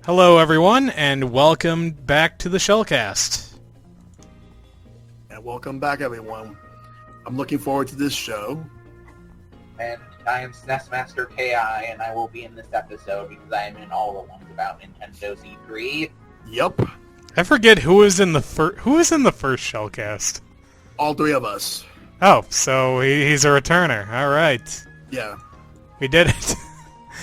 Hello, everyone, and welcome back to the Shellcast. And welcome back, everyone. I'm looking forward to this show. And I am SNES Master KI, and I will be in this episode because I am in all the ones about Nintendo's E3. Yep. I forget who was in the first Shellcast. All three of us. Oh, so he's a returner. All right. Yeah. We did it.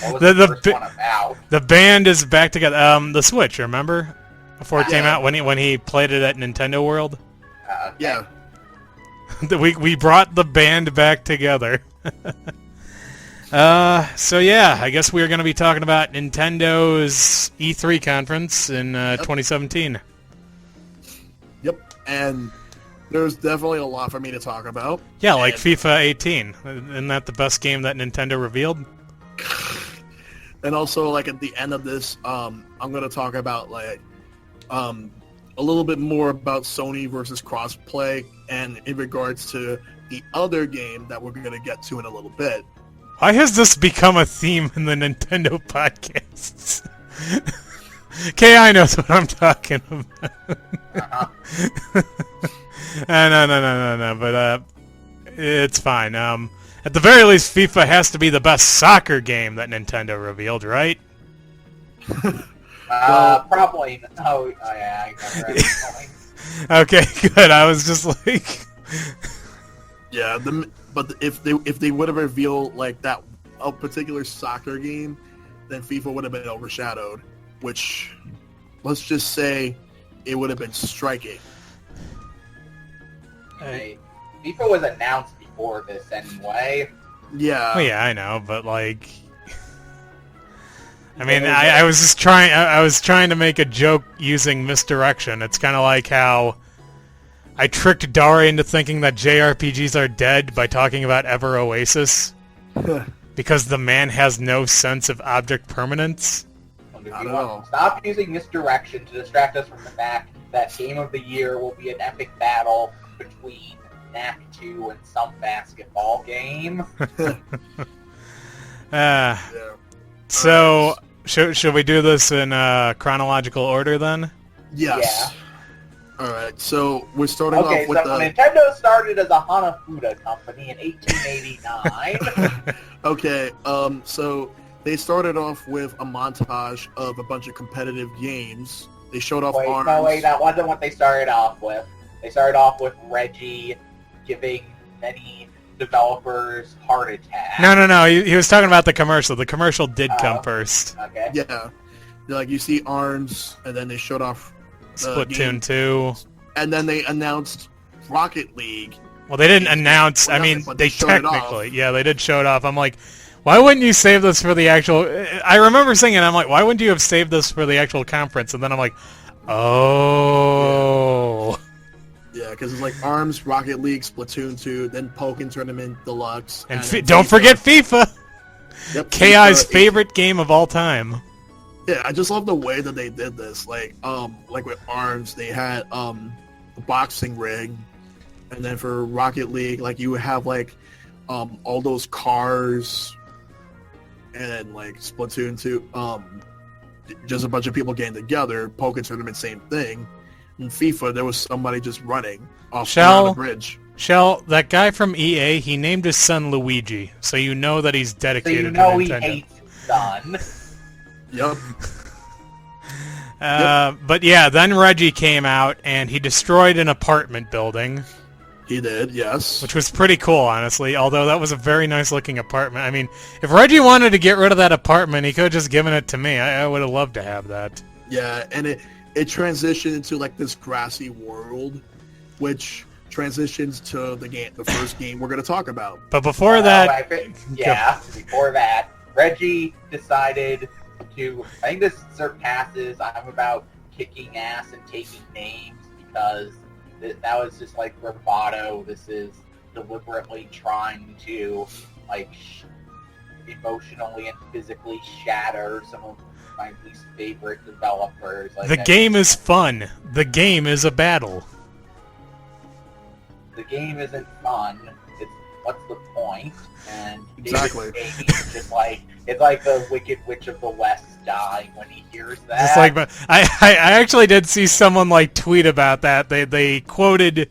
What was the first one about? The band is back together. The Switch, remember? Before it came out, when he played it at Nintendo World? Okay. Yeah. we brought the band back together. So yeah, I guess we're going to be talking about Nintendo's E3 conference in 2017. Yep. And there's definitely a lot for me to talk about. Yeah, like FIFA 18. Isn't that the best game that Nintendo revealed? And also, like, at the end of this, I'm going to talk about, like, a little bit more about Sony versus crossplay, and in regards to the other game that we're going to get to in a little bit. Why has this become a theme in the Nintendo podcasts? KI knows what I'm talking about. No, but it's fine. At the very least, FIFA has to be the best soccer game that Nintendo revealed, right? Probably. Oh, yeah, I got it. Okay, good. I was just like... Yeah, but if they would have revealed, like, that a particular soccer game, then FIFA would have been overshadowed, which, let's just say, it would have been striking. Hey, FIFA was announced before this anyway. Yeah. Well, yeah, I know, but like... I mean, I was just trying... I was trying to make a joke using misdirection. It's kind of like how I tricked Dari into thinking that JRPGs are dead by talking about Ever Oasis. Because the man has no sense of object permanence. Not at all. Stop using misdirection to distract us from the fact that Game of the Year will be an epic battle between Knack 2 and some basketball game. Yeah. So, should we do this in chronological order then? Yes. Yeah. Alright, so we're starting off with Nintendo started as a Hanafuda company in 1889. Okay, so they started off with a montage of a bunch of competitive games. They showed off ARMS. No, that wasn't what they started off with. They started off with Reggie giving many developers heart attacks. No. He was talking about the commercial. The commercial did come first. Okay. Yeah. Like, you see ARMS, and then they showed off Splatoon 2. And then they announced Rocket League. Well, they didn't announce... I mean, they technically... Yeah, they did show it off. I'm like, why wouldn't you save this for the actual... I remember saying it, I'm like, why wouldn't you have saved this for the actual conference? And then I'm like, oh... Yeah, because it's like ARMS, Rocket League, Splatoon 2, then Pokken Tournament Deluxe. And don't forget FIFA! Yep, KI's FIFA favorite game of all time. Yeah, I just love the way that they did this. Like with ARMS, they had the boxing ring, and then for Rocket League, like, you have like all those cars, and then like Splatoon 2, just a bunch of people getting together. Pokken Tournament, same thing. In FIFA, there was somebody just running off the bridge. Shell, that guy from EA, he named his son Luigi, so you know that he's dedicated to Nintendo. He hates his son. Yep. But yeah, then Reggie came out, and he destroyed an apartment building. He did, yes. Which was pretty cool, honestly, although that was a very nice-looking apartment. I mean, if Reggie wanted to get rid of that apartment, he could have just given it to me. I would have loved to have that. Yeah, and it transitioned into, like, this grassy world, which transitions to the first game we're going to talk about. But before that... before that, Reggie decided to... I think this surpasses I'm about kicking ass and taking names, because that was just, like, bravado. This is deliberately trying to, like, emotionally and physically shatter some of my least favorite developers. Like, the game is fun. The game is a battle. The game isn't fun. It's what's the point? point. And Exactly. It's just like it's like the Wicked Witch of the West dying when he hears that. Just like, but I actually did see someone like tweet about that. They quoted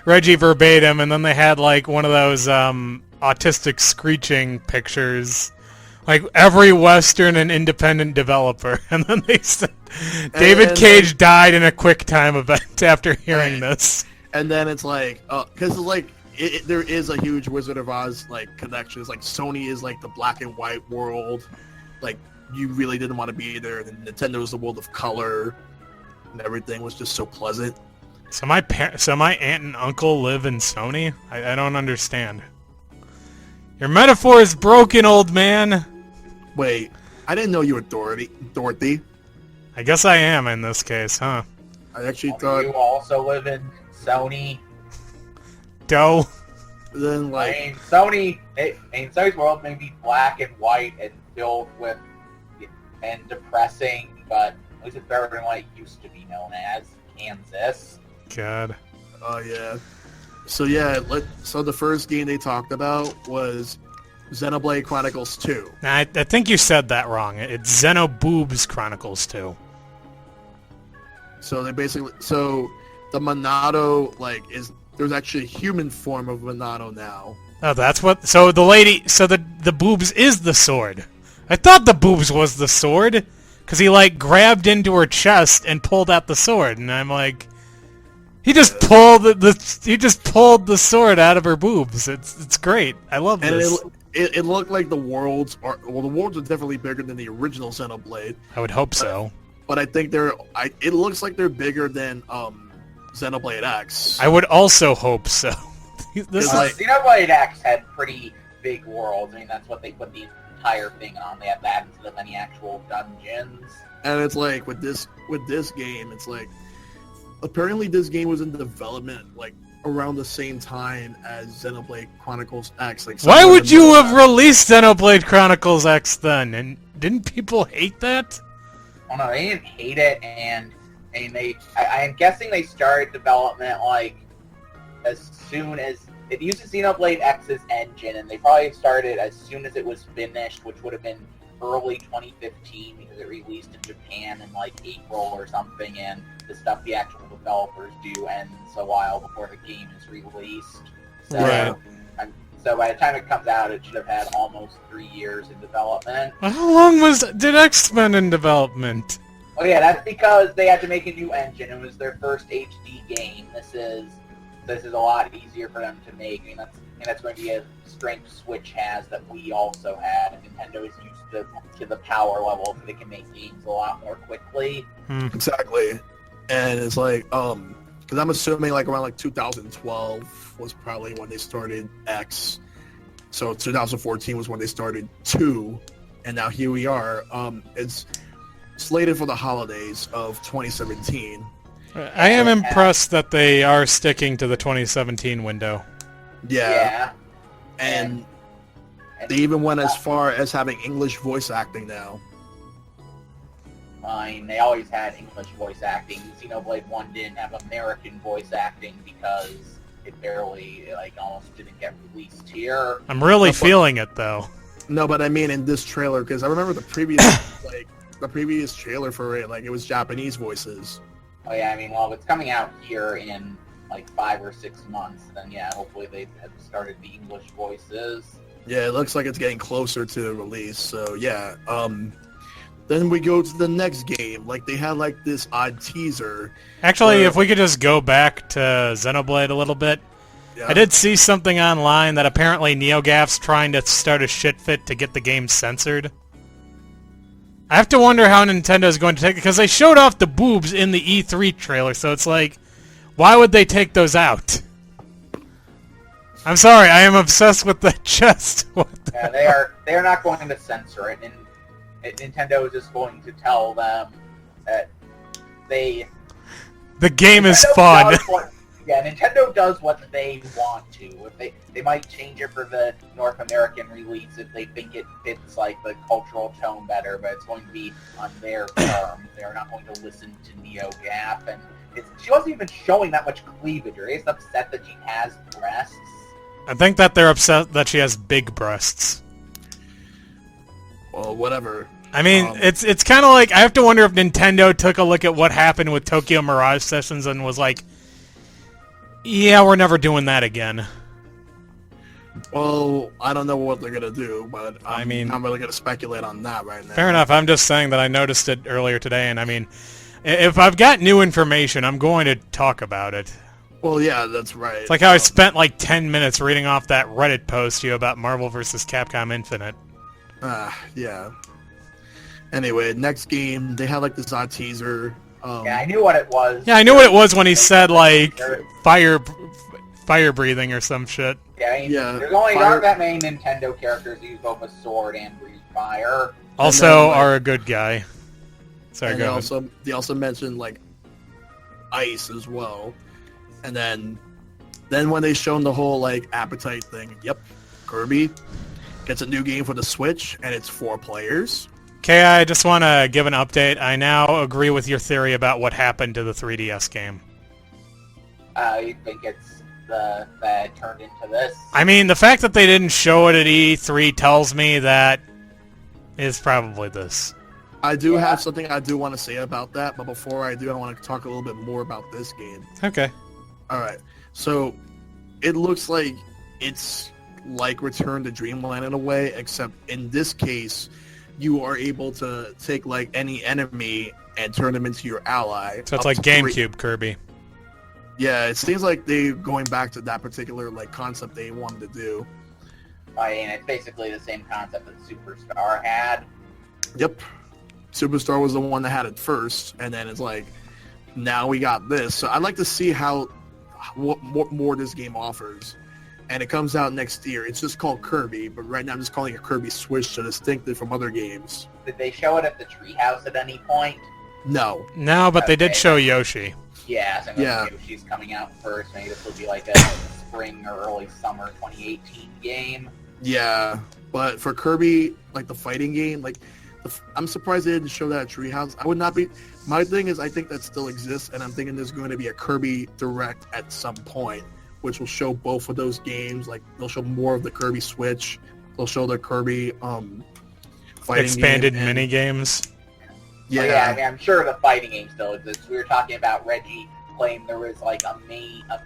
Reggie verbatim, and then they had like one of those autistic screeching pictures, like every Western and independent developer, and then they said David Cage died in a QuickTime event after hearing this. And then it's like, because like there is a huge Wizard of Oz like connections. Like Sony is like the black and white world. Like you really didn't want to be there. And Nintendo is the world of color, and everything was just so pleasant. So my aunt and uncle live in Sony? I don't understand. Your metaphor is broken, old man. Wait, I didn't know you were Dorothy. I guess I am in this case, huh? I actually thought. You also live in Sony. Doe. Then like I mean, Sony's world may be black and white and filled with and depressing, but at least it's better than what it used to be known as, Kansas. God. Oh yeah. So yeah, so the first game they talked about was Xenoblade Chronicles 2. Now, I think you said that wrong. It's Xenoboobs Chronicles 2. So they basically, the Monado there's actually a human form of Monado now. Oh, that's what. So the boobs is the sword. I thought the boobs was the sword, because he like grabbed into her chest and pulled out the sword, and I'm like, he just pulled the sword out of her boobs. It's great. I love this. And it looked like the worlds are definitely bigger than the original Xenoblade. I would hope so. But I think it looks like they're bigger than Xenoblade X. I would also hope so. Xenoblade X had pretty big worlds. I mean, that's what they put the entire thing on. They have that instead of any actual dungeons. And it's like with this game, it's like apparently this game was in development like around the same time as Xenoblade Chronicles X. Like, why would you have released Xenoblade Chronicles X then? And didn't people hate that? Oh no, they didn't hate it, and I'm guessing they started development like as soon as it uses Xenoblade X's engine, and they probably started as soon as it was finished, which would have been early 2015 because it released in Japan in like April or something, and the stuff the actual developers do ends a while before the game is released. So, right. So by the time it comes out, it should have had almost 3 years in development. How long did X-Men in development? Oh yeah, that's because they had to make a new engine. It was their first HD game. This is a lot easier for them to make. I mean, that's going to be a strength Switch has that we also had, and Nintendo is used to the power level, so they can make games a lot more quickly. Exactly. And it's like, because I'm assuming like around like 2012 was probably when they started X. So 2014 was when they started 2, and now here we are. It's slated for the holidays of 2017. I am impressed that they are sticking to the 2017 window. Yeah. And they even went as far as having English voice acting now. I mean, they always had English voice acting. Xenoblade 1 didn't have American voice acting because it barely, almost didn't get released here. I'm really feeling it, though. No, but I mean in this trailer, because I remember the previous, the previous trailer for it, it was Japanese voices. Oh yeah, I mean, well, if it's coming out here in 5 or 6 months, then yeah, hopefully they have started the English voices. Yeah, it looks like it's getting closer to release, so yeah. Then we go to the next game. They had this odd teaser. Actually, if we could just go back to Xenoblade a little bit. Yeah. I did see something online that apparently NeoGAF's trying to start a shit fit to get the game censored. I have to wonder how Nintendo's going to take it, because they showed off the boobs in the E3 trailer, so it's like, why would they take those out? I'm sorry, I am obsessed with the chest. Yeah, they are not going to censor it, and Nintendo is just going to tell them that the game is fun. Nintendo does what they want to. If they might change it for the North American release if they think it fits the cultural tone better, but it's going to be on their terms. They are not going to listen to NeoGAF, and she wasn't even showing that much cleavage. Are you upset that she has breasts? I think that they're upset that she has big breasts. Well, whatever. I mean, it's kind of like, I have to wonder if Nintendo took a look at what happened with Tokyo Mirage Sessions and was like, yeah, we're never doing that again. Well, I don't know what they're gonna do, but I mean, I'm really gonna speculate on that right now. Fair enough. I'm just saying that I noticed it earlier today, and I mean, if I've got new information, I'm going to talk about it. Well, yeah, that's right. It's like how I spent like 10 minutes reading off that Reddit post to you about Marvel vs. Capcom Infinite. Yeah. Anyway, next game, they had like this odd teaser. Yeah, I knew what it was. Yeah, I knew what it was when he said like fire breathing or some shit. Yeah, I mean, Yeah, there aren't that many Nintendo characters who use both a sword and breathe fire. Also, then, like, are a good guy. Sorry, and go ahead. they also mentioned like ice as well. And then when they shown the whole like appetite thing, yep, Kirby gets a new game for the Switch, and it's 4 players. Okay, I just want to give an update. I now agree with your theory about what happened to the 3DS game. You think it's that it turned into this? I mean, the fact that they didn't show it at E3 tells me that it's probably this. I do have something I do want to say about that, but before I do, I want to talk a little bit more about this game. Okay. All right. So it looks like it's like Return to Dreamland in a way, except in this case, you are able to take like any enemy and turn them into your ally. So it's like GameCube Kirby. Yeah, it seems like they going back to that particular like concept they wanted to do. I mean, it's basically the same concept that Superstar had. Yep. Superstar was the one that had it first, and then it's like, now we got this. So I'd like to see what more this game offers. And it comes out next year. It's just called Kirby, but right now I'm just calling it Kirby Switch to distinct it from other games. Did they show it at the treehouse at any point? No. No, but they did show Yoshi. Yeah, so Yeah. Yoshi's coming out first. Maybe this will be like a spring or early summer 2018 game. Yeah, but for Kirby, like the fighting game, like I'm surprised they didn't show that at Treehouse. I would not be. My thing is, I think that still exists, and I'm thinking there's going to be a Kirby Direct at some point, which will show both of those games. Like they'll show more of the Kirby Switch. They'll show the Kirby fighting Expanded game mini games. Yeah, I mean, I'm sure the fighting game still exists. We were talking about Reggie claimed there was like a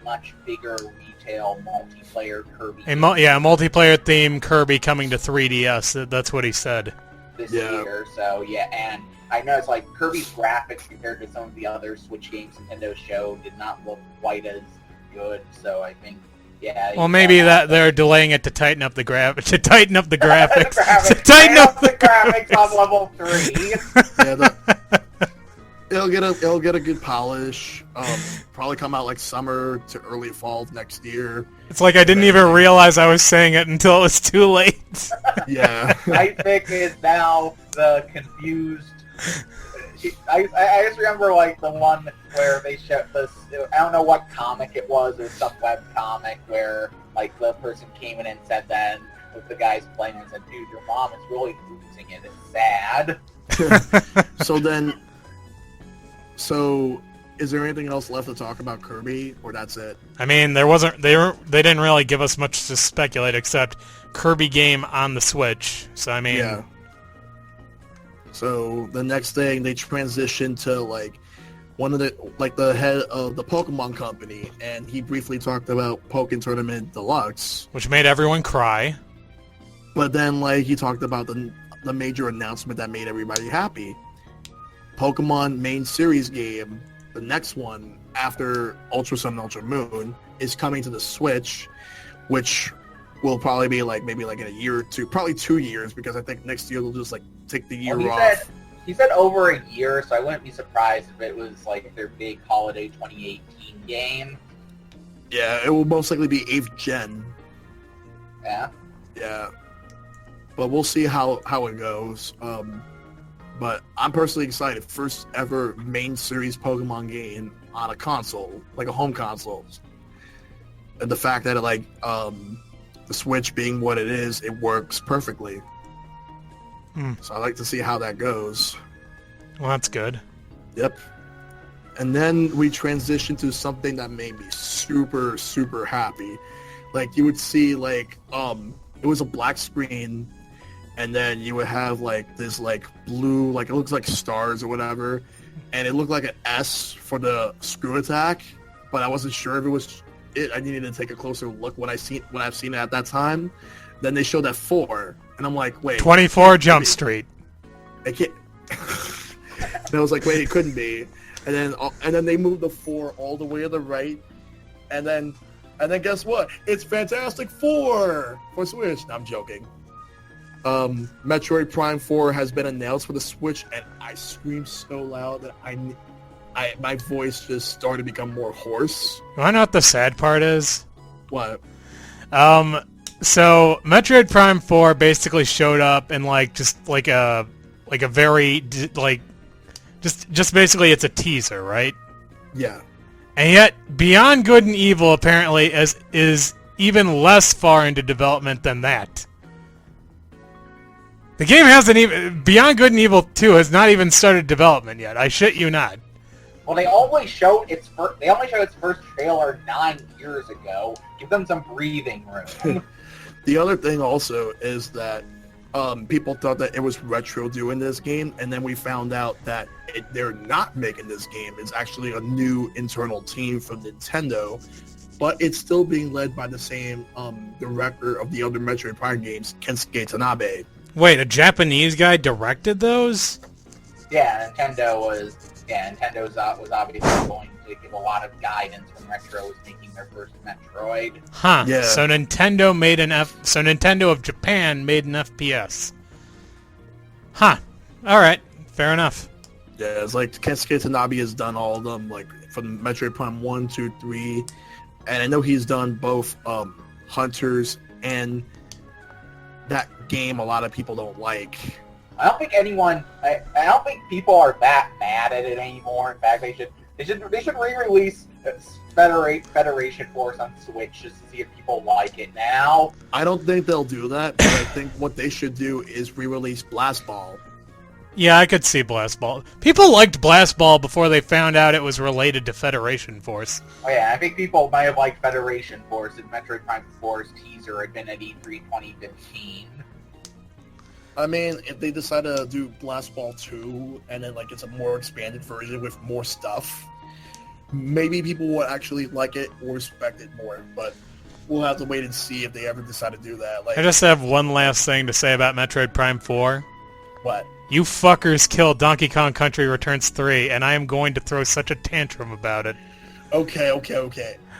much bigger retail multiplayer Kirby A multiplayer theme Kirby coming to 3DS. That's what he said. this year. So yeah, and I noticed like Kirby's graphics compared to some of the other Switch games Nintendo showed did not look quite as good. So I think well, maybe that they're delaying it to tighten up the graphics. To tighten up the graphics. To tighten up the graphics on level 3. Yeah, it'll get a good polish. Probably come out like summer to early fall of next year. It's like I didn't even realize I was saying it until it was too late. Yeah. Icepick is now the confused. I just remember like the one where they showed this. I don't know what comic it was or some web comic where like the person came in and said that with the guys playing and said, "Dude, your mom is really losing it. It's sad." So is there anything else left to talk about Kirby, or that's it? I mean, there wasn't. They didn't really give us much to speculate except Kirby game on the Switch. So I mean, yeah. So the next thing they transitioned to like one of the head of the Pokemon company, and he briefly talked about Pokken Tournament Deluxe, which made everyone cry. But then like he talked about the major announcement that made everybody happy. Pokemon main series game, the next one after Ultra Sun and Ultra Moon, is coming to the Switch, which will probably be like maybe like in a year or two, probably 2 years, because I think next year they'll just like take the year off. He said over a year, so I wouldn't be surprised if it was like their big holiday 2018 game. Yeah, it will most likely be 8th gen. Yeah. Yeah. But we'll see how it goes. But I'm personally excited. First ever main series Pokemon game on a console, like a home console. And the fact that it like the Switch being what it is, it works perfectly. So I like to see how that goes. Well, that's good. Yep. And then we transition to something that made me super, super happy, Like you would see like it was a black screen, and then you would have like this like blue, like it looks like stars or whatever, and it looked like an S for the screw attack, but I wasn't sure if it was it. I needed to take a closer look when I've seen it at that time. Then they showed that 4, and I'm like, wait, 24 Jump Street. I can't. And I was like, wait, it couldn't be. And then they moved the 4 all the way to the right, and then guess what? It's Fantastic Four for Switch. No, I'm joking. Metroid Prime 4 has been announced for the Switch, and I screamed so loud that my voice just started to become more hoarse. You wanna know what the sad part is? What? So Metroid Prime 4 basically showed up in just basically it's a teaser, right? Yeah. And yet Beyond Good and Evil apparently is even less far into development than that. The game hasn't even Beyond Good and Evil 2 has not even started development yet. I shit you not. Well, they only showed its first trailer 9 years ago. Give them some breathing room. The other thing also is that people thought that it was Retro doing this game, and then we found out that they're not making this game. It's actually a new internal team from Nintendo, but it's still being led by the same director of the other Metroid Prime games, Kensuke Tanabe. Wait, a Japanese guy directed those? Yeah, Nintendo was obviously going to give a lot of guidance when Retro was making their first Metroid. Huh. Yeah. So Nintendo of Japan made an FPS. Huh. All right. Fair enough. Yeah, it's like Kensuke Tanabe has done all of them, like from Metroid Prime 1, 2, 3, and I know he's done both Hunters and that game a lot of people don't like. I don't think people are that mad at it anymore. In fact, they should re-release Federation Force on Switch just to see if people like it now. I don't think they'll do that, but I think what they should do is re-release Blast Ball. Yeah, I could see Blast Ball. People liked Blast Ball before they found out it was related to Federation Force. Oh yeah, I think people might have liked Federation Force if Metroid Prime 4's teaser had been at E3 2015. I mean, if they decide to do Blast Ball 2 and then it's a more expanded version with more stuff, maybe people will actually like it or respect it more, but we'll have to wait and see if they ever decide to do that. I just have one last thing to say about Metroid Prime 4. What? You fuckers killed Donkey Kong Country Returns 3, and I am going to throw such a tantrum about it. Okay.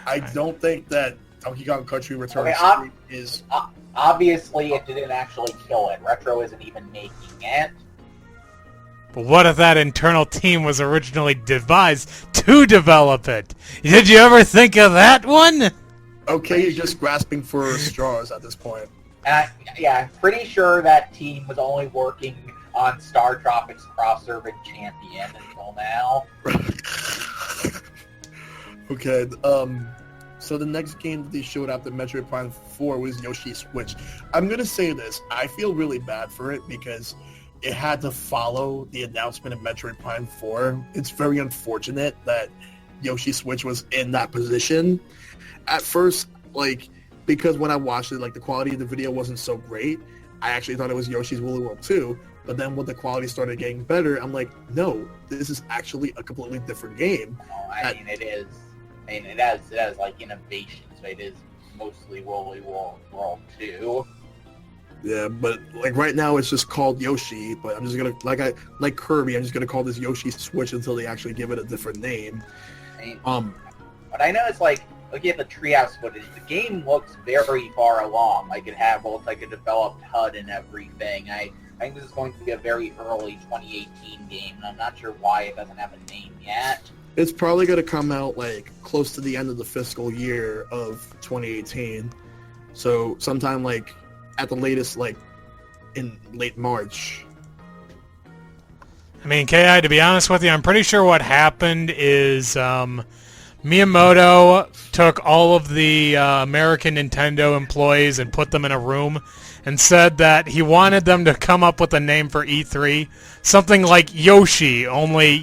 I don't think that Donkey Kong Country Returns 3 is... Obviously, it didn't actually kill it. Retro isn't even making it. But what if that internal team was originally devised to develop it? Did you ever think of that one? Okay, you're just grasping for straws at this point. Yeah, pretty sure that team was only working on Star Tropics Cross-Serving Champion until now. Okay, so the next game that they showed after Metroid Prime 4 was Yoshi's Switch. I'm going to say this. I feel really bad for it because it had to follow the announcement of Metroid Prime 4. It's very unfortunate that Yoshi's Switch was in that position. At first, because when I watched it, the quality of the video wasn't so great, I actually thought it was Yoshi's Woolly World 2. But then when the quality started getting better, I'm like, no, this is actually a completely different game. It is. It has innovation, so it is mostly Woolly World 2. Yeah, but right now it's just called Yoshi, but I'm just gonna like Kirby, I'm just gonna call this Yoshi Switch until they actually give it a different name. What I know is looking at the Treehouse footage, the game looks very far along. It had both a developed HUD and everything. I think this is going to be a very early 2018 game, and I'm not sure why it doesn't have a name yet. It's probably going to come out close to the end of the fiscal year of 2018. So sometime at the latest in late March. I mean, Ki, to be honest with you, I'm pretty sure what happened is Miyamoto took all of the American Nintendo employees and put them in a room and said that he wanted them to come up with a name for E3, something like Yoshi, only,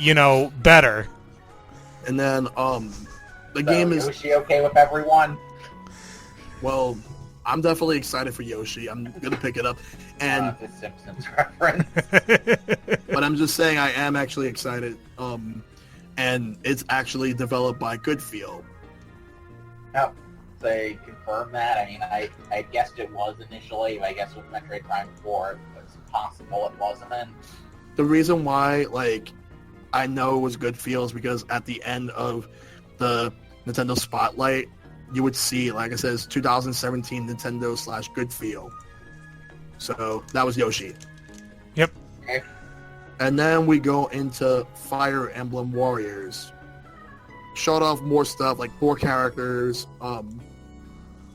better. And then, the game is... Yoshi okay with everyone? Well, I'm definitely excited for Yoshi. I'm gonna pick it up, and The Simpsons reference. but I'm just saying I am actually excited. And it's actually developed by Goodfeel. No, they confirmed that. I mean, I guessed it was initially, but I guess with Metroid Prime 4, it was possible it wasn't. The reason why, like, I know it was Goodfeel is because at the end of the Nintendo Spotlight, you would see, like it says, 2017 Nintendo / Goodfeel. So that was Yoshi. Yep. Okay. And then we go into Fire Emblem Warriors. Showed off more stuff, like 4 characters.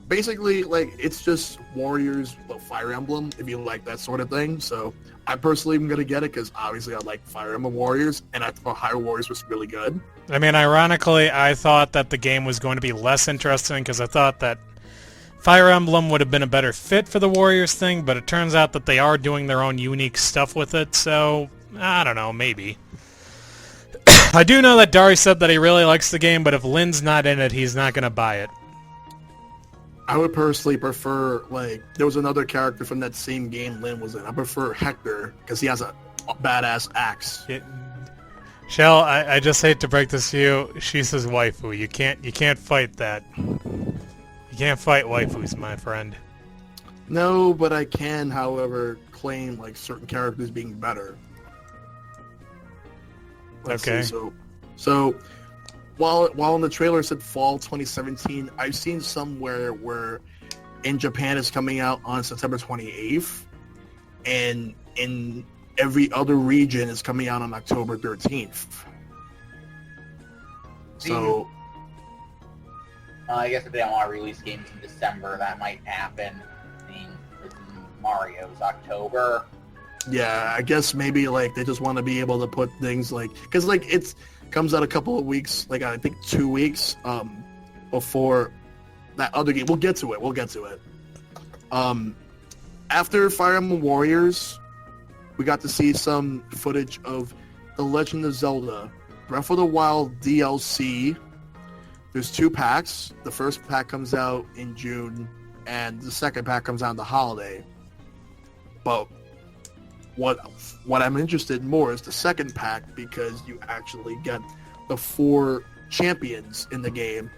Basically, like, it's just Warriors, but Fire Emblem, if you like that sort of thing. So I personally am going to get it because obviously I like Fire Emblem Warriors, and I thought Hyrule Warriors was really good. I mean, ironically, I thought that the game was going to be less interesting because I thought that Fire Emblem would have been a better fit for the Warriors thing, but it turns out that they are doing their own unique stuff with it, so I don't know, maybe. I do know that Dari said that he really likes the game, but if Lynn's not in it, he's not going to buy it. I would personally prefer, like, there was another character from that same game Lynn was in. I prefer Hector because he has a badass axe. Shell, I just hate to break this to you. She's his waifu. You can't fight that. You can't fight waifus, my friend. No, but I can, however, claim like certain characters being better. Okay. So while in the trailer it said fall 2017, I've seen somewhere where in Japan it's coming out on September 28th, and in every other region it's coming out on October 13th. So I guess if they don't want to release games in December, that might happen. I mean, Mario's October. yeah, I guess maybe like they just want to be able to put things like, because like it's comes out a couple of weeks, like I think 2 weeks before that other game. We'll get to it. After Fire Emblem Warriors, we got to see some footage of The Legend of Zelda Breath of the Wild DLC. There's 2 packs. The first pack comes out in June, and the second pack comes out on the holiday. But what I'm interested in more is the second pack, because you actually get the 4 champions in the game.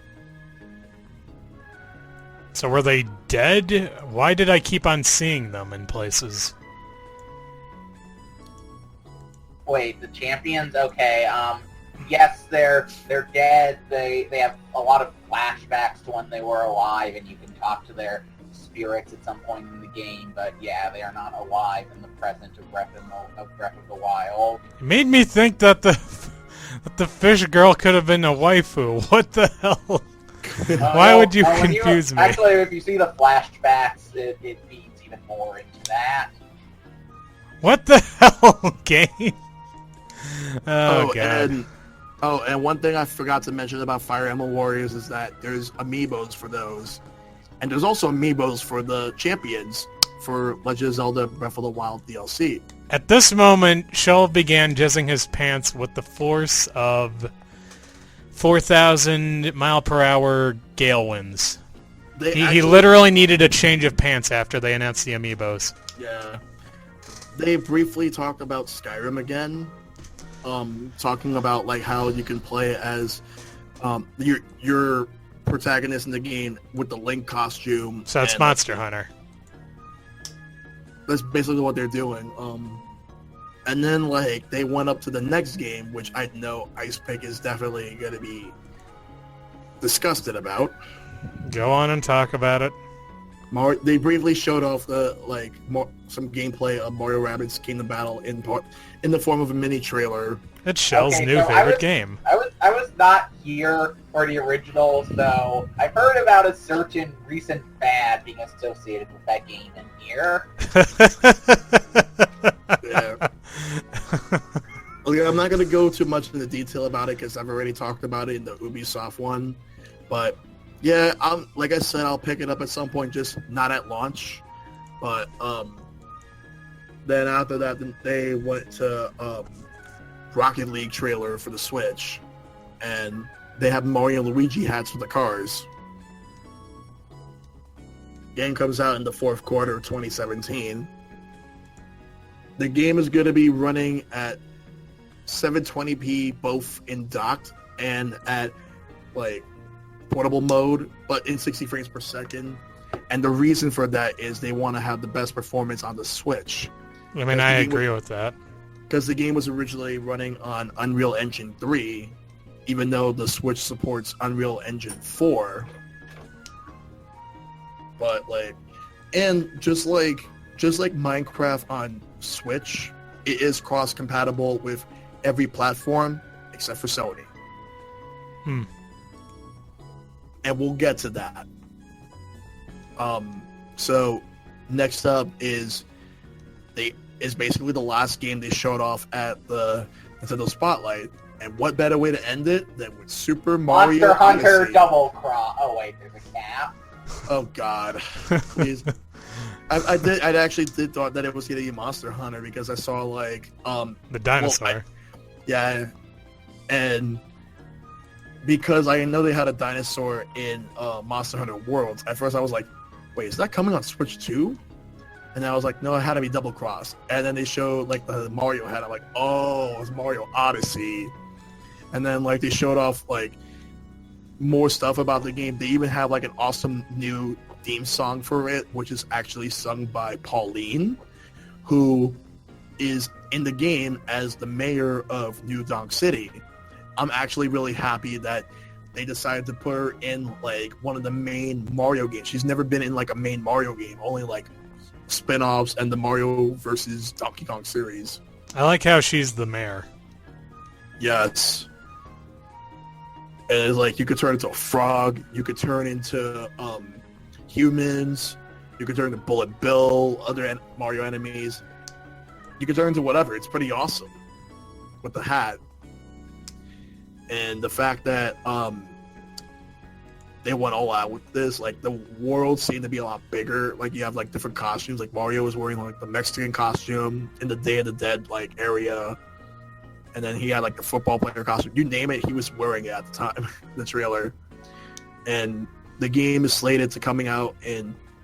So were they dead? Why did I keep on seeing them in places? Wait, the champions? Okay, yes, they're dead. They have a lot of flashbacks to when they were alive, and you can talk to their spirits at some point in the game, but yeah, they are not alive in the present of Breath of the Wild. It made me think that the fish girl could have been a waifu. What the hell? Why would you confuse me? Actually, if you see the flashbacks, it feeds even more into that. What the hell, game? Oh, God. And one thing I forgot to mention about Fire Emblem Warriors is that there's amiibos for those. And there's also amiibos for the champions for Legend of Zelda Breath of the Wild DLC. At this moment, Shell began jizzing his pants with the force of 4,000 mile per hour gale winds. He literally needed a change of pants after they announced the amiibos. Yeah. They briefly talked about Skyrim again. Talking about like how you can play as your protagonist in the game with the Link costume. So it's Monster Hunter. That's basically what they're doing. And then like they went up to the next game, which I know Icepick is definitely going to be disgusted about. Go on and talk about it. They briefly showed off some gameplay of Mario Rabbids Kingdom Battle in the form of a mini trailer. It's Shell's new favorite game. I was not here for the original, so I've heard about a certain recent fad being associated with that game in here. Yeah. I'm not going to go too much into detail about it because I've already talked about it in the Ubisoft one. But yeah, like I said, I'll pick it up at some point, just not at launch. But then after that, they went to Rocket League trailer for the Switch, and they have Mario and Luigi hats for the cars. Game comes out in the fourth quarter of 2017. The game is going to be running at 720p both in docked and at like portable mode, but in 60 frames per second. And the reason for that is they want to have the best performance on the Switch. I mean, I agree with that. Because the game was originally running on Unreal Engine 3, even though the Switch supports Unreal Engine 4. But like, and just like Minecraft on Switch, it is cross-compatible with every platform except for Sony. And we'll get to that. So next up is basically the last game they showed off at the Nintendo Spotlight. And what better way to end it than with Super Mario Monster Hunter Odyssey. Double Cross. Oh wait, there's a cat. Oh God. Please. I actually did thought that it was gonna be Monster Hunter because I saw like the dinosaur. Yeah, and because I know they had a dinosaur in Monster Hunter Worlds, at first I was like, wait, is that coming on Switch too? And I was like, no, it had to be Double Cross. And then they showed like the Mario head. I'm like, oh, it's Mario Odyssey. And then like they showed off like more stuff about the game. They even have like an awesome new theme song for it, which is actually sung by Pauline, who is in the game as the mayor of New Donk City. I'm actually really happy that they decided to put her in like one of the main Mario games. She's never been in like a main Mario game, only like spin-offs and the Mario versus Donkey Kong series. I like how she's the mayor. Yes. And it's like you could turn into a frog, you could turn into humans, you could turn into Bullet Bill, other Mario enemies. You could turn into whatever. It's pretty awesome with the hat. And the fact that they went all out with this, like the world seemed to be a lot bigger. Like you have like different costumes. Like Mario was wearing like the Mexican costume in the Day of the Dead like area, and then he had like the football player costume. You name it, he was wearing it at the time. The trailer, and the game is slated to coming out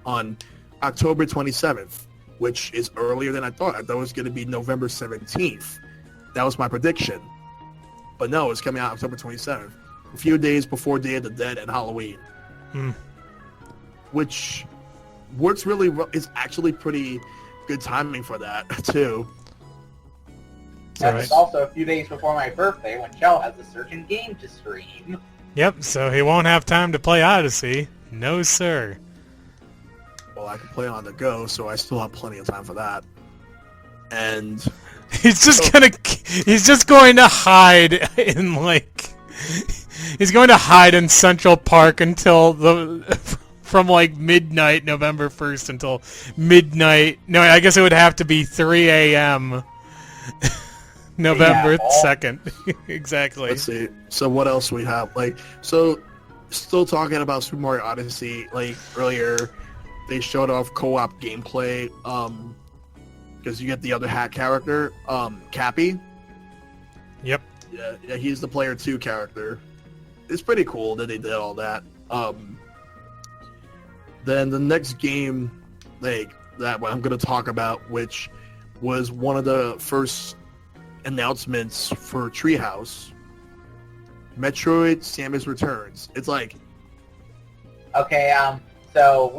on October 27th, which is earlier than I thought. I thought it was going to be November 17th. That was my prediction. But no, it's coming out October 27th. A few days before Day of the Dead and Halloween. Which works really well. It's actually pretty good timing for that, too. And Right. it's also a few days before my birthday when Shell has a certain game to stream. Yep, so he won't have time to play Odyssey. No, sir. Well, I can play on the go, so I still have plenty of time for that. And He's just going to hide in like he's going to hide in Central Park until from like midnight November 1st until midnight. No, I guess it would have to be 3 a.m. November 2nd. Exactly. let's see. So what else we have? Like, so still talking about Super Mario Odyssey. Like earlier, they showed off co-op gameplay. Because you get the other hat character, Cappy. Yep. Yeah, he's the player 2 character. It's pretty cool that they did all that. Then the next game, like that I'm going to talk about, which was one of the first announcements for Treehouse, Metroid: Samus Returns. It's like, Okay, so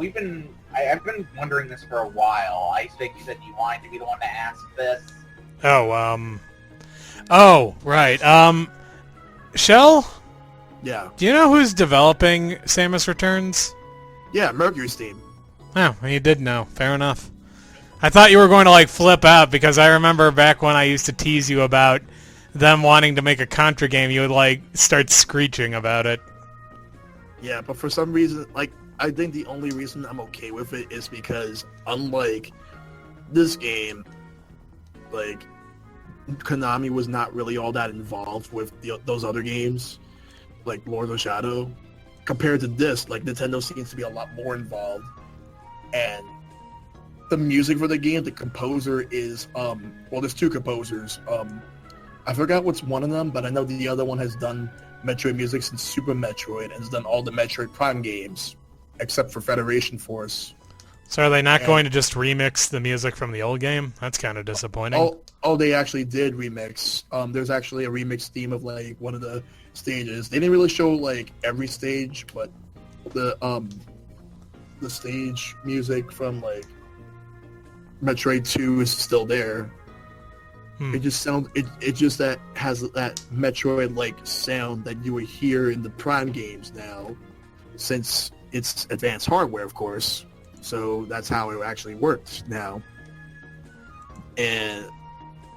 I've been wondering this for a while. Icepick, you said you wanted to be the one to ask this. Oh, right. Shell, yeah, do you know who's developing Samus Returns? yeah, Mercury Steam. Oh, you did know. Fair enough. I thought you were going to like flip out because I remember back when I used to tease you about them wanting to make a Contra game, you would like start screeching about it. Yeah, but for some reason, like, I think the only reason I'm okay with it is because, unlike this game, like, Konami was not really all that involved with those other games, like Lord of Shadow. Compared to this, like, Nintendo seems to be a lot more involved. And the music for the game, the composer is, well, there's two composers. I forgot what's one of them, but I know the other one has done Metroid music since Super Metroid and has done all the Metroid Prime games, except for Federation Force. So are they not And- going to just remix the music from the old game? That's kind of disappointing. Oh, they actually did remix. There's actually a remix theme of like one of the stages. They didn't really show like every stage, but the stage music from like Metroid 2 is still there. It just sounds it just that has that Metroid like sound that you would hear in the Prime games now, since it's advanced hardware, of course. So that's how it actually works now. And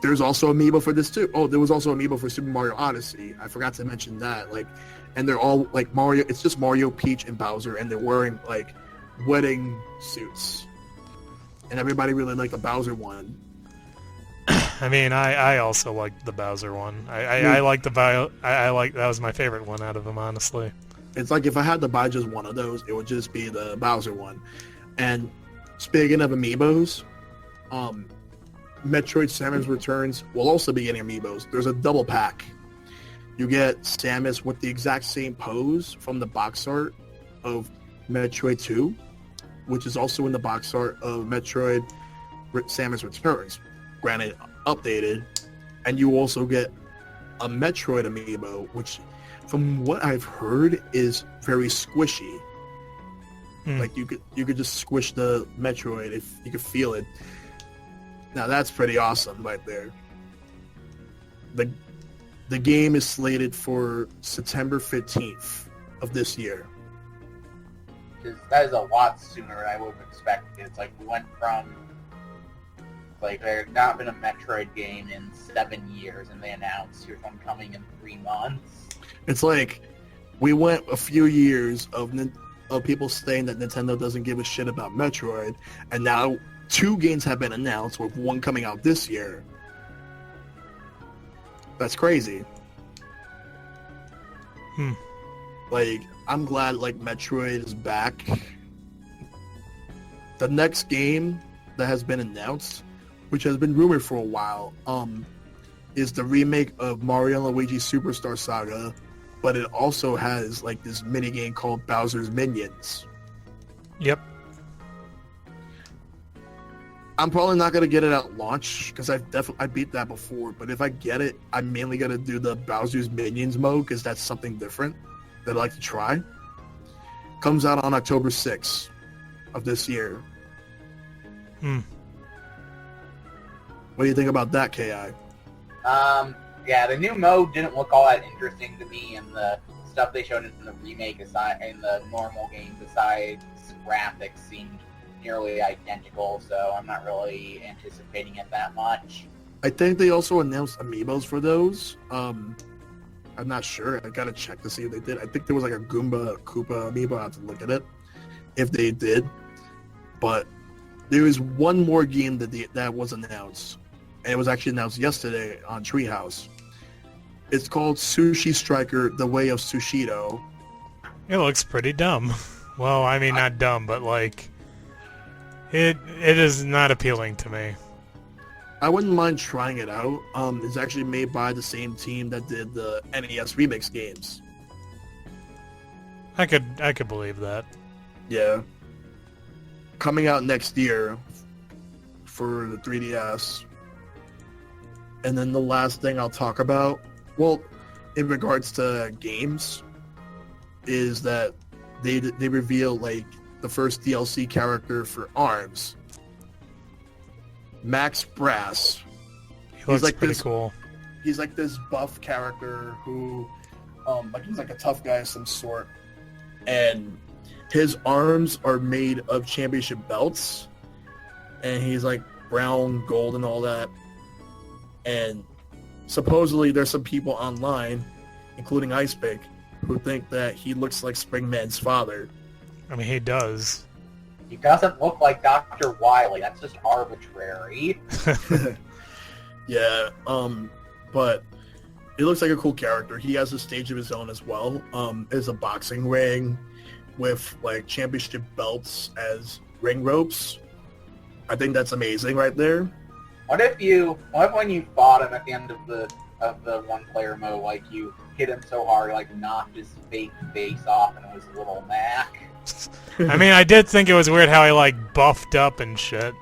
there's also amiibo for this too. Oh, there was also amiibo for Super Mario Odyssey. I forgot to mention that. Like, and they're all like Mario. It's just Mario, Peach, and Bowser, and they're wearing like wedding suits. And everybody really liked the Bowser one. I mean, I also liked the Bowser one. I like I like that was my favorite one out of them, honestly. It's like if I had to buy just one of those, it would just be the Bowser one. And speaking of amiibos, Metroid Samus Returns will also be getting amiibos. There's a double pack. You get Samus with the exact same pose from the box art of Metroid 2, which is also in the box art of Metroid Samus Returns, granted updated. And you also get a Metroid amiibo, which from what I've heard is very squishy. Like you could just squish the Metroid if you could feel it. Now that's pretty awesome right there. The game is slated for September 15th of this year. Because that is a lot sooner than I would have expected. It's like we went from like there had not been a Metroid game in 7 years, and they announced here's one coming in 3 months. It's like we went a few years of people saying that Nintendo doesn't give a shit about Metroid, and now 2 games have been announced, with one coming out this year. That's crazy. Like, I'm glad like Metroid is back. The next game that has been announced, which has been rumored for a while, is the remake of Mario & Luigi Superstar Saga, but it also has like this mini game called Bowser's Minions. Yep. I'm probably not gonna get it at launch because I beat that before. But if I get it, I'm mainly gonna do the Bowser's Minions mode because that's something different that I'd like to try. Comes out on October 6th of this year. What do you think about that, Ki? Yeah, the new mode didn't look all that interesting to me, and the stuff they showed in the remake aside, in the normal game besides graphics seemed nearly identical, so I'm not really anticipating it that much. I think they also announced amiibos for those. I'm not sure. I gotta check to see if they did. I think there was like a Koopa amiibo. I have to look at it if they did. But there is one more game that was announced, and it was actually announced yesterday on Treehouse. It's called Sushi Striker: The Way of Sushido. It looks pretty dumb. Well, I mean, not dumb, but like it is not appealing to me. I wouldn't mind trying it out. It's actually made by the same team that did the NES remix games. I could believe that. Yeah. Coming out next year for the 3DS. And then the last thing I'll talk about, well, in regards to games, is that they reveal like the first DLC character for ARMS. Max Brass. He looks like pretty this- cool. He's like this buff character who, like he's like a tough guy of some sort, and his arms are made of championship belts, and he's like brown, gold, and all that. And supposedly there's some people online, including Icepick, who think that he looks like Springman's father. I mean, he does. He doesn't look like Dr. Wily. That's just arbitrary. Yeah, but he looks like a cool character. He has a stage of his own as well. There's a boxing ring with like championship belts as ring ropes. I think that's amazing right there. What if when you fought him at the end of the one-player mode, like you hit him so hard, like knocked his fake face off, and it was little Mac? I mean, I did think it was weird how he, like, buffed up and shit.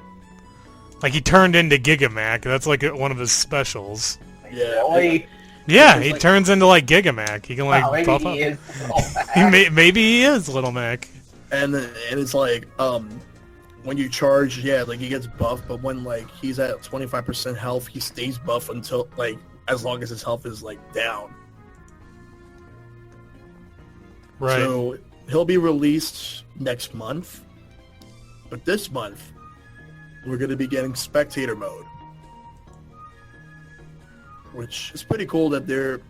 Like, he turned into Gigamac. That's, like, one of his specials. Yeah. Really? Yeah, he turns into, like, Gigamac. He can, like, Wow, maybe buff he up. is Little Mac. Maybe he is Little Mac. And it's like, when you charge, yeah, like he gets buffed, but when like he's at 25% health, he stays buff until like as long as his health is like down. Right. So he'll be released next month, but this month we're going to be getting spectator mode, which is pretty cool that they're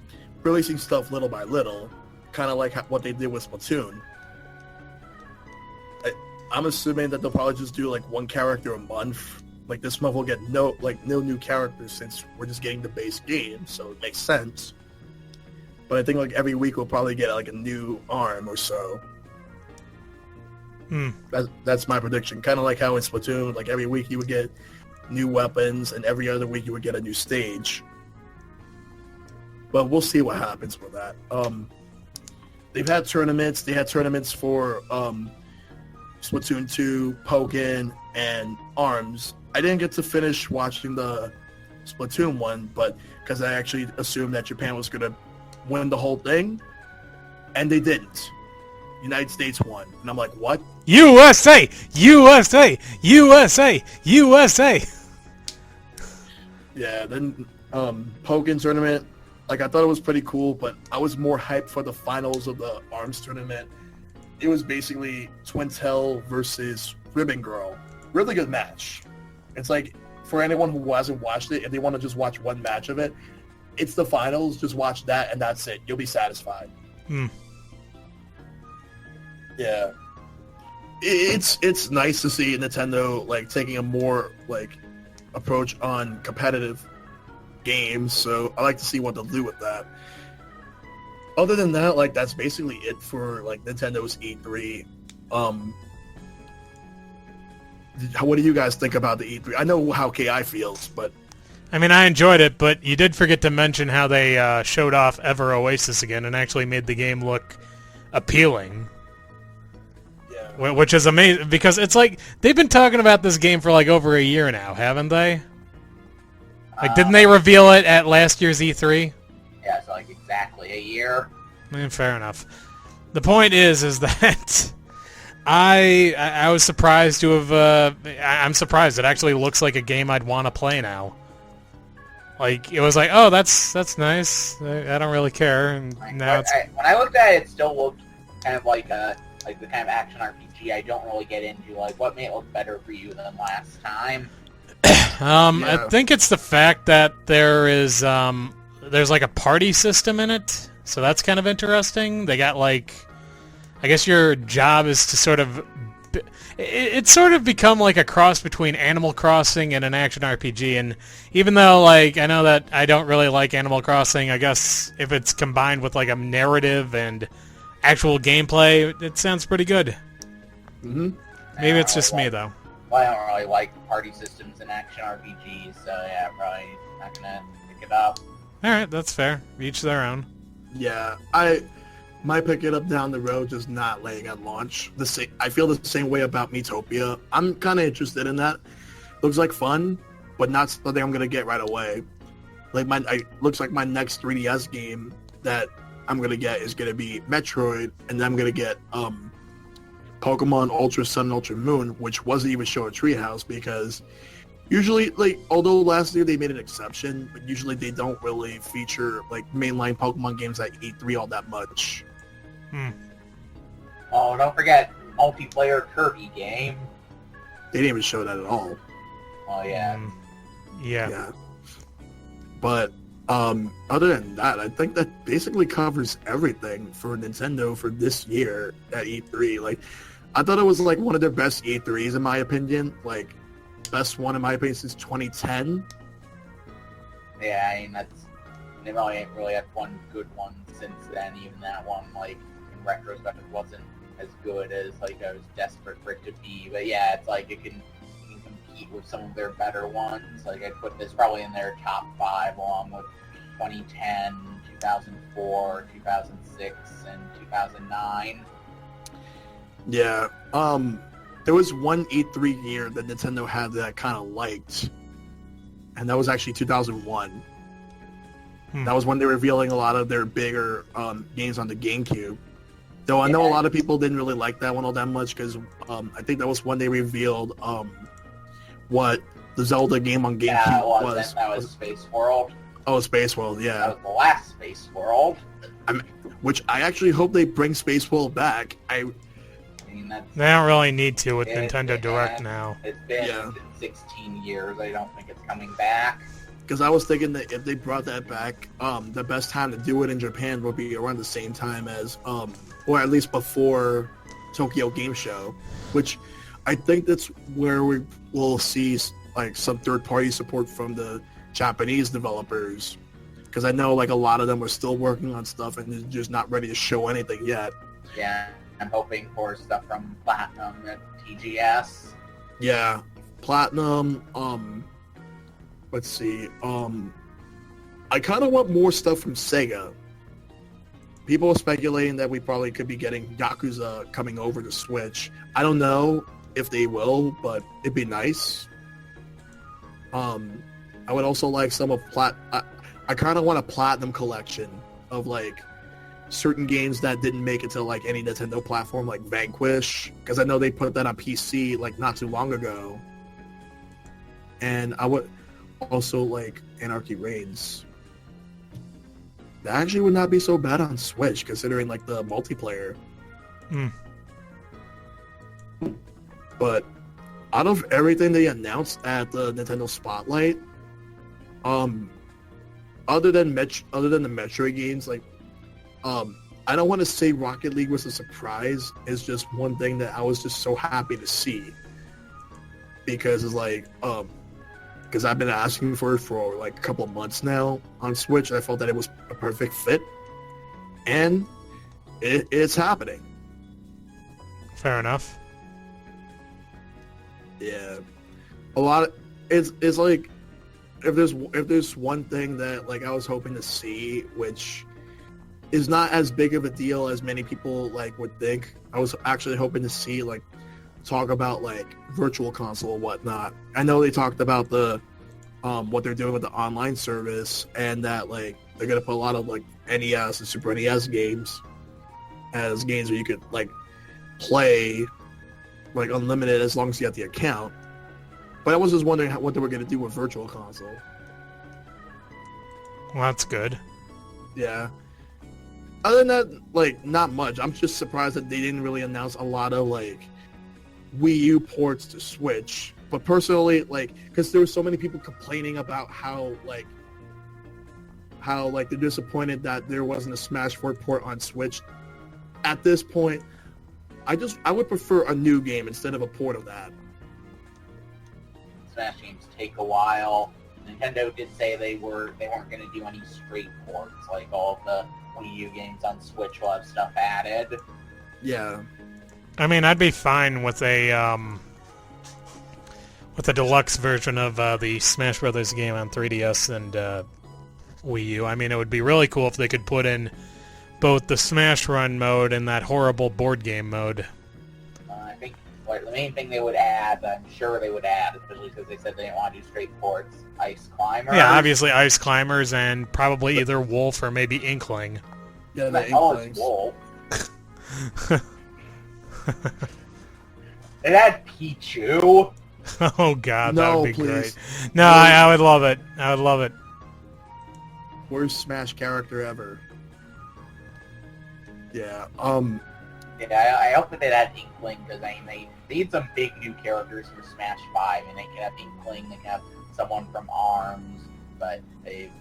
releasing stuff little by little, kind of like what they did with Splatoon. I'm assuming that they'll probably just do like one character a month. Like this month we'll get no new characters since we're just getting the base game, so it makes sense. But I think like every week we'll probably get like a new arm or so. That's my prediction. Kind of like how in Splatoon, like every week you would get new weapons, and every other week you would get a new stage. But we'll see what happens with that. They've had tournaments. They had tournaments for Splatoon 2, Pokken, and ARMS. I didn't get to finish watching the Splatoon one, but because I actually assumed that Japan was going to win the whole thing, and they didn't. United States won. And I'm like, what? USA! USA! USA! USA! Yeah, then Pokken tournament, like I thought it was pretty cool, but I was more hyped for the finals of the ARMS tournament. It was basically Twintel versus Ribbon Girl. Really good match. It's like, for anyone who hasn't watched it, if they want to just watch one match of it, it's the finals. Just watch that, and that's it. You'll be satisfied. Yeah. It's nice to see Nintendo like taking a more like approach on competitive games. So I like to see what they'll do with that. Other than that, like that's basically it for like Nintendo's E3. What do you guys think about the E3? I know how KI feels, but I mean, I enjoyed it, but you did forget to mention how they showed off Ever Oasis again and actually made the game look appealing. yeah, Which is amazing, because it's like, they've been talking about this game for like over a year now, haven't they? Like, didn't they reveal it at last year's E3? Yeah, so like exactly a year. Fair enough. The point is that I was surprised to have, I'm surprised. It actually looks like a game I'd want to play now. Like, it was like, oh, that's nice. I don't really care. And now it's... When I looked at it, it still looked kind of like the kind of action RPG I don't really get into. Like, what made it look better for you than last time? I think it's the fact that there's like a party system in it, so that's kind of interesting. They got like, I guess your job is to sort of, it's sort of become like a cross between Animal Crossing and an action RPG, and even though like I know that I don't really like Animal Crossing, I guess if it's combined with like a narrative and actual gameplay, it sounds pretty good. Maybe it's just me though. Well, I don't really like party systems and action RPGs, so yeah, probably not gonna pick it up. Alright, that's fair. Each their own. yeah. I might pick it up down the road, just not laying at launch. I feel the same way about Miitopia. I'm kind of interested in that. Looks like fun, but not something I'm gonna get right away. Like looks like my next 3DS game that I'm gonna get is gonna be Metroid, and then I'm gonna get Pokemon Ultra Sun and Ultra Moon, which wasn't even shown at Treehouse, because usually, like, although last year they made an exception, but usually they don't really feature like mainline Pokemon games at E3 all that much. Oh, don't forget multiplayer Kirby game. They didn't even show that at all. Oh yeah. Yeah. But other than that, I think that basically covers everything for Nintendo for this year at E3. Like, I thought it was like one of their best E3s in my opinion. Like, best one in my opinion since 2010. Yeah, I mean they ain't really had one good one since then. Even that one, like in retrospect, it wasn't as good as like I was desperate for it to be. But yeah, it's like it can compete with some of their better ones. Like I'd put this probably in their top 5, along with 2010, 2004, 2006, and 2009. Yeah. There was one E3 year that Nintendo had that I kind of liked, and that was actually 2001. That was when they were revealing a lot of their bigger games on the GameCube. Though I know a lot of people didn't really like that one all that much because I think that was when they revealed what the Zelda game on GameCube was. That was Space World. Oh, Space World, yeah. That was the last Space World. Which I actually hope they bring Space World back. I mean, They don't really need to with Nintendo Direct now. It's been 16 years. I don't think it's coming back. Because I was thinking that if they brought that back, the best time to do it in Japan would be around the same time as, or at least before Tokyo Game Show, which I think that's where we will see like some third-party support from the Japanese developers. Because I know like a lot of them are still working on stuff and they're just not ready to show anything yet. Yeah, I'm hoping for stuff from Platinum and TGS. Yeah, Platinum. Let's see. I kind of want more stuff from Sega. People are speculating that we probably could be getting Yakuza coming over to Switch. I don't know if they will, but it'd be nice. I would also like some of I kind of want a Platinum collection of like certain games that didn't make it to like any Nintendo platform, like Vanquish, because I know they put that on PC like not too long ago. And I would also like Anarchy Reigns. That actually would not be so bad on Switch, considering like the multiplayer. But out of everything they announced at the Nintendo Spotlight, other than the Metroid games, like I don't want to say Rocket League was a surprise. It's just one thing that I was just so happy to see, because it's like because I've been asking for it for like a couple of months now on Switch. I felt that it was a perfect fit, and it's happening. Fair enough. Yeah, a lot of it's like if there's one thing that like I was hoping to see, which is not as big of a deal as many people like would think. I was actually hoping to see like talk about like virtual console and whatnot. I know they talked about the what they're doing with the online service, and that like they're gonna put a lot of like NES and Super NES games as games where you could like play like unlimited as long as you have the account. But I was just wondering what they were gonna do with virtual console. Well, that's good. Yeah. Other than that, like, not much. I'm just surprised that they didn't really announce a lot of, like, Wii U ports to Switch. But personally, like, because there were so many people complaining about how they're disappointed that there wasn't a Smash 4 port on Switch. At this point, I would prefer a new game instead of a port of that. Smash games take a while. Nintendo did say they weren't going to do any straight ports, like all of the Wii U games on Switch will have stuff added. Yeah. I mean, I'd be fine with a deluxe version of the Smash Brothers game on 3DS and Wii U. I mean, it would be really cool if they could put in both the Smash Run mode and that horrible board game mode. I think the main thing they would add, I'm sure they would add, especially because they said they didn't want to do straight ports, Ice Climbers. Yeah, obviously Ice Climbers and probably either Wolf or maybe Inkling. Yeah, the Inklings. It had Pichu. Oh god, No, that would be please. great. No, I would love it. I would love it. Worst Smash character ever. Yeah. Yeah, I hope that they had Inkling, because I mean, they need some big new characters for Smash 5, and they can have Inkling, they can have someone from ARMS, but they've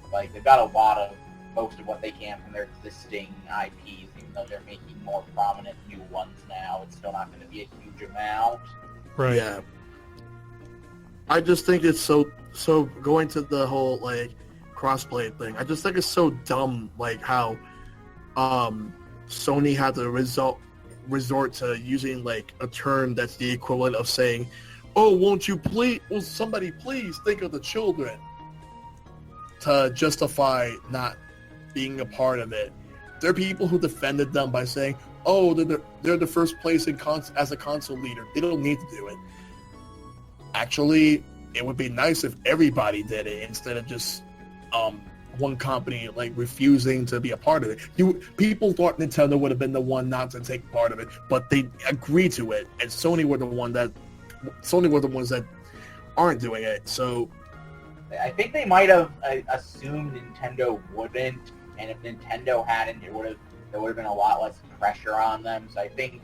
got a lot of most of what they can from their existing IPs, even though they're making more prominent new ones now. It's still not going to be a huge amount. Right. Yeah. I just think it's so going to the whole like crossplay thing. I just think it's so dumb, like how Sony had to resort to using like a term that's the equivalent of saying, "Oh, won't you please? Will somebody please think of the children?" to justify not being a part of it. There are people who defended them by saying, oh, they're the first place as a console leader. They don't need to do it. Actually, it would be nice if everybody did it instead of just one company like refusing to be a part of it. People thought Nintendo would have been the one not to take part of it, but they agreed to it, and Sony were the ones that aren't doing it. So I think they might have assumed Nintendo wouldn't, and if Nintendo hadn't, there would have been a lot less pressure on them. So I think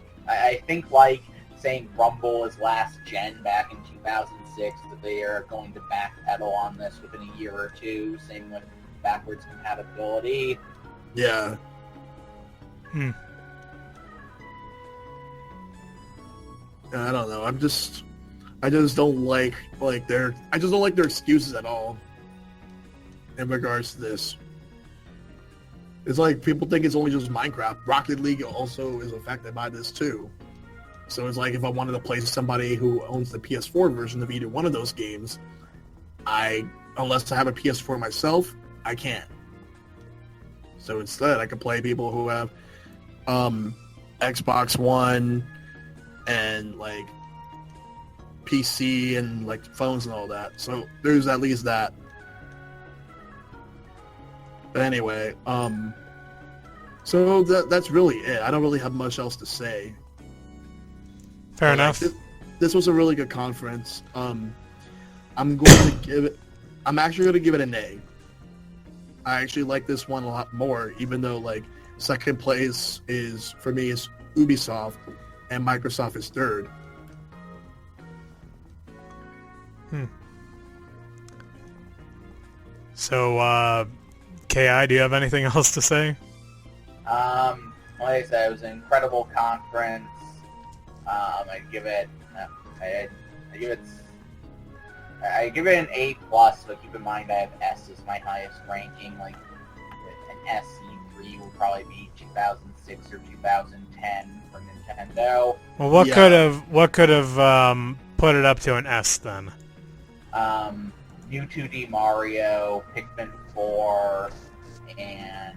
like saying Rumble is last gen back in 2006, that they are going to backpedal on this within a year or two. Same with backwards compatibility. yeah. I don't know. I just don't like their excuses at all in regards to this. It's like people think it's only just Minecraft. Rocket League also is affected by this too. So it's like if I wanted to play somebody who owns the PS4 version of either one of those games, unless I have a PS4 myself, I can't. So instead, I could play people who have Xbox One and like PC and like phones and all that. So there's at least that. But anyway, so that's really it. I don't really have much else to say. Fair enough. This was a really good conference. I'm actually going to give it an A. I actually like this one a lot more, even though like second place is for me is Ubisoft and Microsoft is third. So, KI, do you have anything else to say? Like I said, it was an incredible conference. I give it an A+, but keep in mind I have S as my highest ranking. Like an SE3 will probably be 2006 or 2010 for Nintendo. Well, what could have put it up to an S then? New 2D Mario, Pikmin 4, and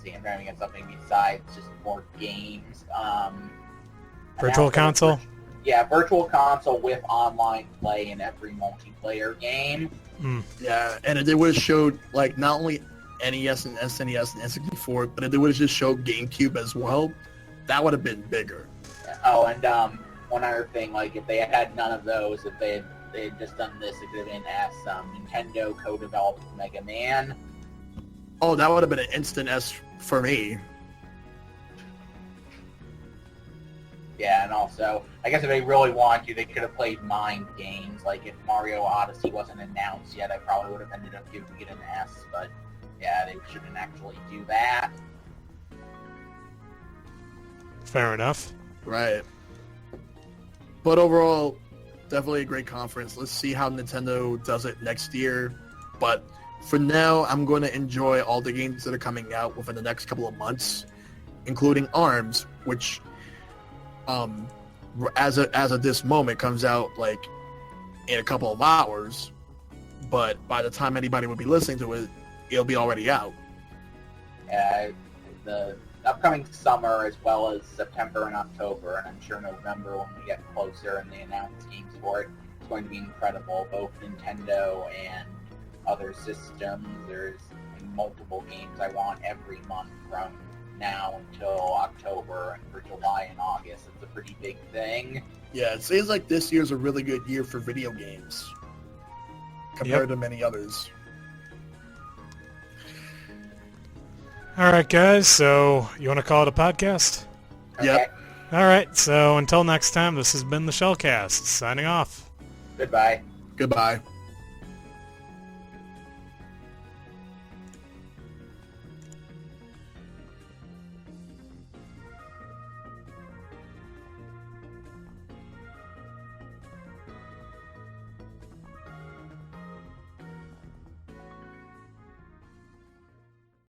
I'm trying to get something besides just more games. Virtual console? Yeah, virtual console with online play in every multiplayer game. Yeah, and if they would have showed like not only NES and SNES and N64, but if they would have just showed GameCube as well, that would have been bigger. Oh, and one other thing, like if they had none of those, if they had just done this, it could have been as Nintendo co-developed Mega Man. Oh, that would have been an instant S for me. Yeah, and also, I guess if they really wanted to, they could have played mind games. Like if Mario Odyssey wasn't announced yet, I probably would have ended up giving it an S. But yeah, they shouldn't actually do that. Fair enough. Right. But overall, definitely a great conference. Let's see how Nintendo does it next year. But for now, I'm going to enjoy all the games that are coming out within the next couple of months, including ARMS, which, as of this moment, comes out like in a couple of hours. But by the time anybody would be listening to it, it'll be already out. The upcoming summer, as well as September and October, and I'm sure November when we get closer and they announce games for it, it's going to be incredible. Both Nintendo and other systems. There's multiple games I want every month from now until October, and for July and August. It's a pretty big thing. Yeah, it seems like this year's a really good year for video games compared to many others. All right, guys, so you want to call it a podcast? Okay. Yep. All right, so until next time, this has been the Shellcast, signing off. Goodbye. Goodbye.